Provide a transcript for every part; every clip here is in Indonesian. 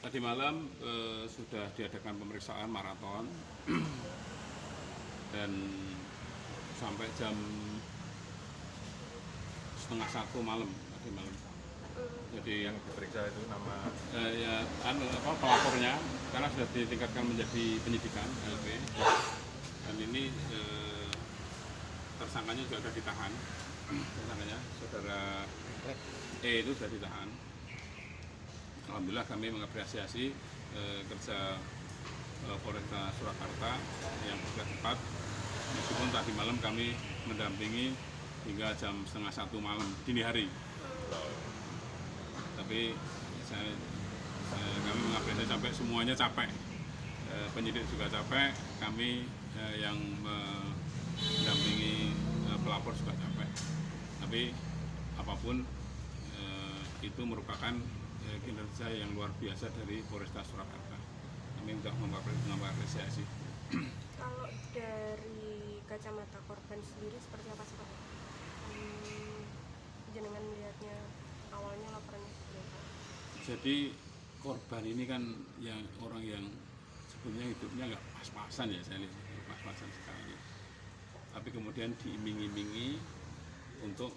Tadi malam sudah diadakan pemeriksaan maraton dan sampai jam setengah satu malam tadi malam. Jadi Yang diperiksa itu nama pelapornya karena sudah ditingkatkan menjadi penyidikan LP dan ini tersangkanya juga sudah ditahan. Tersangkanya saudara E itu sudah ditahan. Alhamdulillah kami mengapresiasi kerja Polresta Surakarta yang sudah cepat, meskipun tadi malam kami mendampingi hingga jam setengah satu malam dini hari. Tapi kami mengapresiasi sampai semuanya capek, penyidik juga capek, kami yang mendampingi pelapor juga capek. Tapi apapun itu merupakan kinerja yang luar biasa dari Polresta Surakarta. Kami sudah mengapresiasi. Kalau dari kacamata korban sendiri seperti apa sih Pak? Jenengan melihatnya awalnya laporannya seperti apa? Jadi korban ini kan yang orang yang sebenarnya hidupnya nggak pas-pasan ya, saya lihat pas-pasan sekali. Tapi kemudian diiming-imingi untuk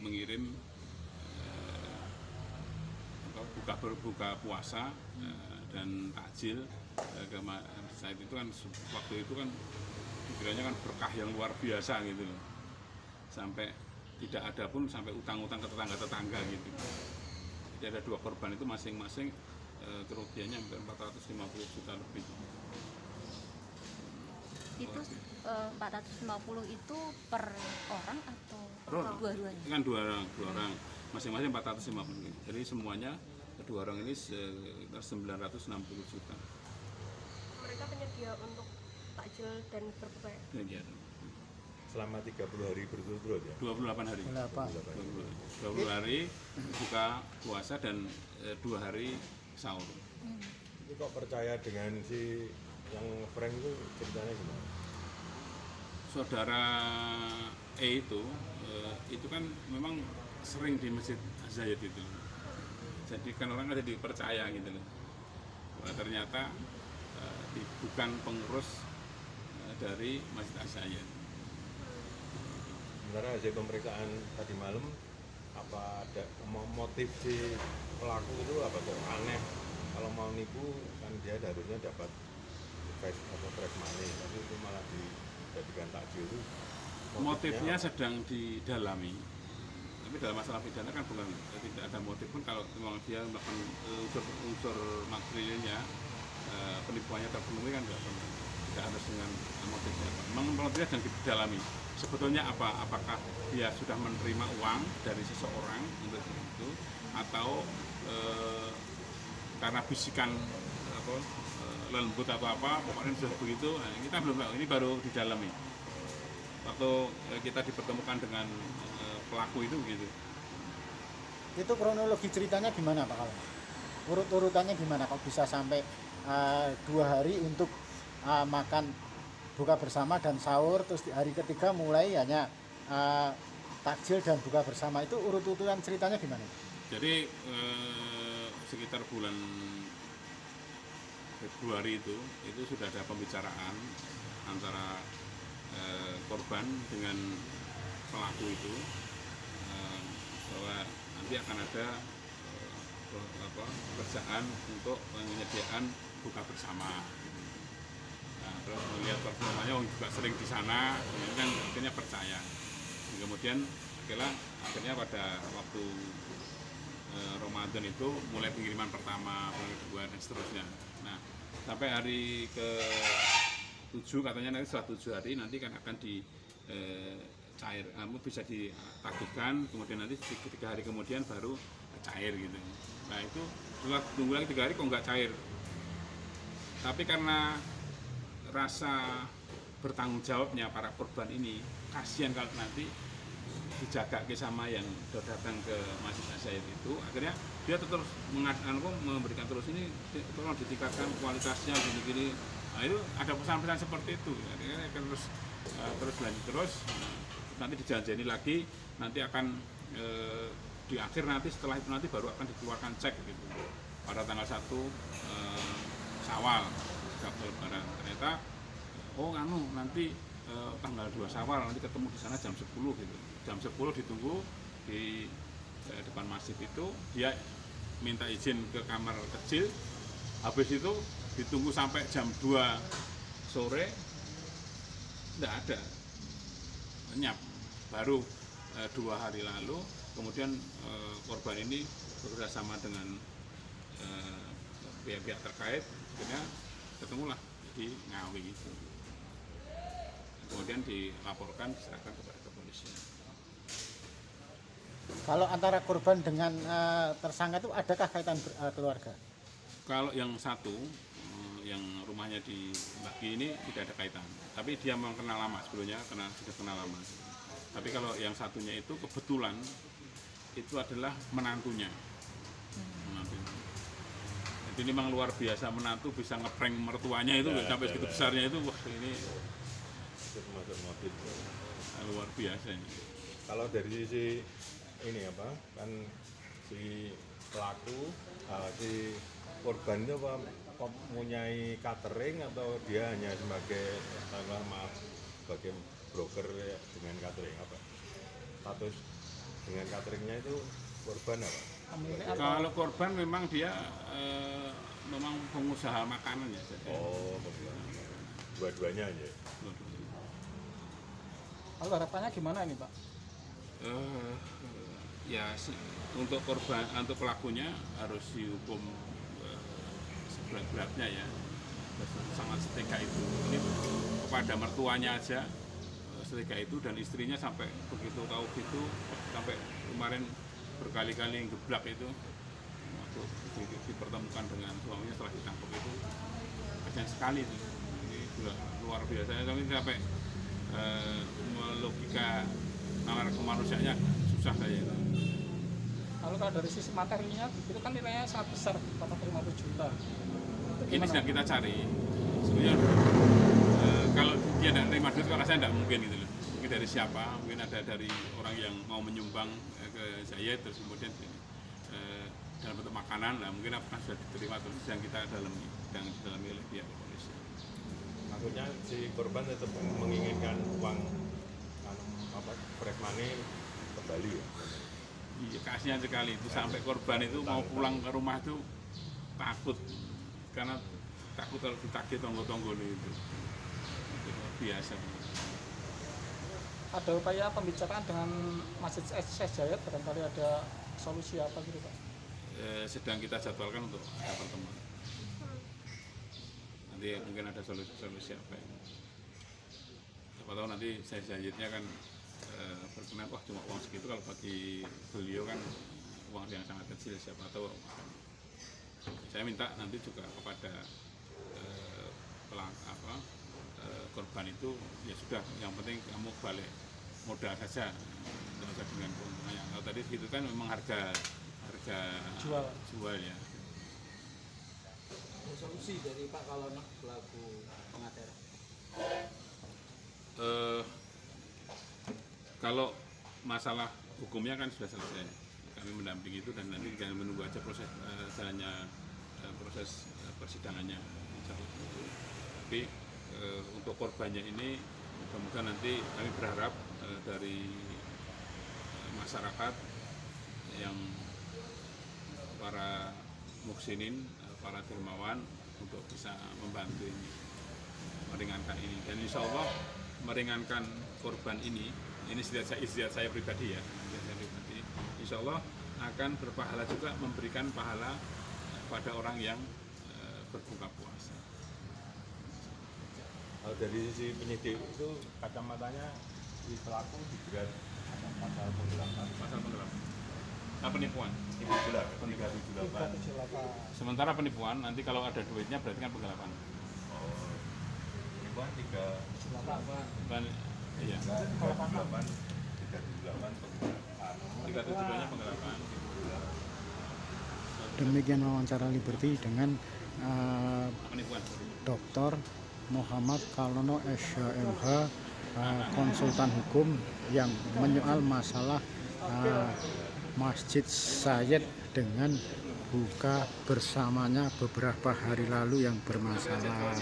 mengirim buka puasa dan takjil ke saat itu kan, waktu itu kan dikiranya kan berkah yang luar biasa gitu loh, sampai tidak ada pun sampai utang-utang ke tetangga-tetangga gitu. Jadi ada dua korban itu masing-masing kerugiannya hampir 450 juta lebih. Itu 450 itu per orang atau dua-duanya? Kan dua orang, masing-masing 450. Jadi semuanya kedua orang ini sekitar 960 juta. Mereka penyedia untuk takjil dan berbuka ya? Ya, selama 30 hari berturut-turut ya? 28 hari. 20 hari buka puasa dan 2 hari sahur. Itu kok percaya dengan si yang prank itu, ceritanya gimana? Saudara E itu kan memang sering di Masjid Az-Zayed itu. Jadi kan orang ada dipercaya gitu loh. Wah, ternyata bukan pengurus dari Masjid Az-Zayed. Sementara hasil pemeriksaan tadi malam, apa ada motif si pelaku itu apa kok aneh? Kalau mau nipu kan dia harusnya dapat fresh money, tapi itu malah dijadikan takjil itu. Motifnya sedang didalami. Tapi dalam masalah pidana kan bukan, tidak ada motif pun kalau memang dia melakukan unsur materialnya, penipuannya terpenuhi kan tidak harus dengan motifnya. Memang motifnya sedang didalami. Sebetulnya apakah dia sudah menerima uang dari seseorang untuk itu, atau karena bisikan lembut atau apa, pokoknya sudah begitu. Nah, kita belum tahu, ini baru didalami. Waktu kita dipertemukan dengan pelaku itu gitu. Itu kronologi ceritanya gimana Pak kalau? Urut-urutannya gimana kok bisa sampai 2 hari untuk makan buka bersama dan sahur, terus di hari ketiga mulai hanya takjil dan buka bersama, itu urut-urutan ceritanya gimana? Jadi sekitar bulan Februari itu sudah ada pembicaraan antara korban dengan pelaku itu, bahwa nanti akan ada pekerjaan untuk penyediaan buka bersama. Nah, terus melihat performanya juga sering di sana, ini kan akhirnya percaya. Dan kemudian akhirnya pada waktu Ramadan itu mulai pengiriman pertama, pengiriman kedua dan seterusnya. Nah, sampai hari ke-7 katanya nanti setelah 7 hari nanti kan akan cair, bisa ditagihkan, kemudian nanti 3 hari kemudian baru cair gitu. Nah itu setelah tunggu lagi 3 hari kok nggak cair. Tapi karena rasa bertanggung jawabnya para korban ini, kasihan kalau nanti dijaga sama yang datang ke Masjid Az-Zayed itu, akhirnya dia terus memberikan terus ini, tolong ditingkatkan kualitasnya gini-gini. Nah itu ada pesan-pesan seperti itu, akhirnya terus lanjut terus. Nanti dijanjeni lagi, nanti akan di akhir nanti setelah itu nanti baru akan dikeluarkan cek gitu. pada tanggal 1 Syawal, Sabtu Lebaran. Ternyata nanti tanggal 2 Syawal nanti ketemu di sana jam 10 gitu. Jam 10 ditunggu di depan masjid itu, dia minta izin ke kamar kecil. Habis itu ditunggu sampai jam 2 sore, tidak ada, lenyap. Baru 2 hari lalu kemudian korban ini bekerjasama dengan pihak-pihak terkait, akhirnya ketemulah di Ngawi itu. Kemudian dilaporkan, diserahkan kepada kepolisian. Kalau antara korban dengan tersangka itu adakah kaitan keluarga? Kalau yang satu, yang rumahnya di Baki ini tidak ada kaitan, tapi dia memang kenal lama sebelumnya, sudah kenal lama. Tapi kalau yang satunya itu kebetulan itu adalah menantunya. Jadi memang luar biasa, menantu bisa ngeprank mertuanya itu sampai segitu besarnya itu, wah ini termasuk motif. Luar biasa ini. Kalau dari sisi ini kan si pelaku, si korban itu mempunyai catering atau dia hanya sebagai sebagai broker dengan catering status dengan cateringnya itu korban apa? Kalau korban memang dia memang pengusaha makanan ya. Dua-duanya aja. Lalu harapannya gimana ini Pak? Untuk korban, untuk pelakunya harus dihukum seberat-beratnya ya, sangat setegah itu. Ini kepada mertuanya aja setegah itu, dan istrinya sampai begitu tahu gitu, sampai kemarin berkali-kali geblak itu waktu dipertemukan dengan suaminya setelah ditangkap itu, kasihan sekali itu. Ini juga luar biasa, tapi sampai melogika nalar kemanusiaannya susah saya itu. Lalu kalau dari sisi materinya itu kan nilainya sangat besar, 450 juta. Ini sedang kita cari. Sebenarnya kalau dia tidak terima duit, kalau saya tidak mungkin gitu loh. Mungkin dari siapa? Mungkin ada dari orang yang mau menyumbang ke saya, terus kemudian dalam bentuk makanan lah. Mungkin apakah sudah diterima, terus sedang kita dalami oleh pihak kepolisian. Maksudnya si korban tetap menginginkan uang fresh money kembali ya? Iya, kasihan sekali itu, sampai korban itu mau pulang ke rumah itu takut, karena takut kalau ditagih tonggo-tonggo itu biasa. Ada upaya pembicaraan dengan Masjid Syekh Zayed, barangkali ada solusi apa gitu Pak? Sedang kita jadwalkan untuk ada pertemuan. Nanti mungkin ada solusi apa ya. Siapa tahu nanti Zayednya kan berkenan, wah cuma uang segitu, kalau bagi beliau kan uang yang sangat kecil, siapa tahu. Saya minta nanti juga kepada korban itu, ya sudah, yang penting kamu balik modal saja, tidak usah dengan keuntungannya. Kalau tadi itu kan memang harga jual ya. Solusi dari Pak kalau pelaku pengacara? Kalau masalah hukumnya kan sudah selesai, kami mendampingi itu, dan nanti kita menunggu aja proses jalannya proses persidangannya. Tapi untuk korbannya ini mudah-mudahan nanti kami berharap dari masyarakat yang para muksinin, para dermawan untuk bisa membantu ini, meringankan ini, dan insya Allah meringankan korban ini istiadat saya pribadi ya, insya Allah akan berpahala juga, memberikan pahala pada orang yang berbuka puasa. Kalau dari sisi penyidik itu kacamatanya si pelaku dijerat pasal penggelapan. Penipuan. 378. Sementara penipuan nanti kalau ada duitnya berarti kan penggelapan. Penipuan 378. Iya. 378 378 penggelapan. Demikian wawancara Liberty dengan Penipuan. Dr. Muhammad Kalono SHMH, konsultan hukum yang menyoal masalah Masjid Zayed dengan buka bersamanya beberapa hari lalu yang bermasalah.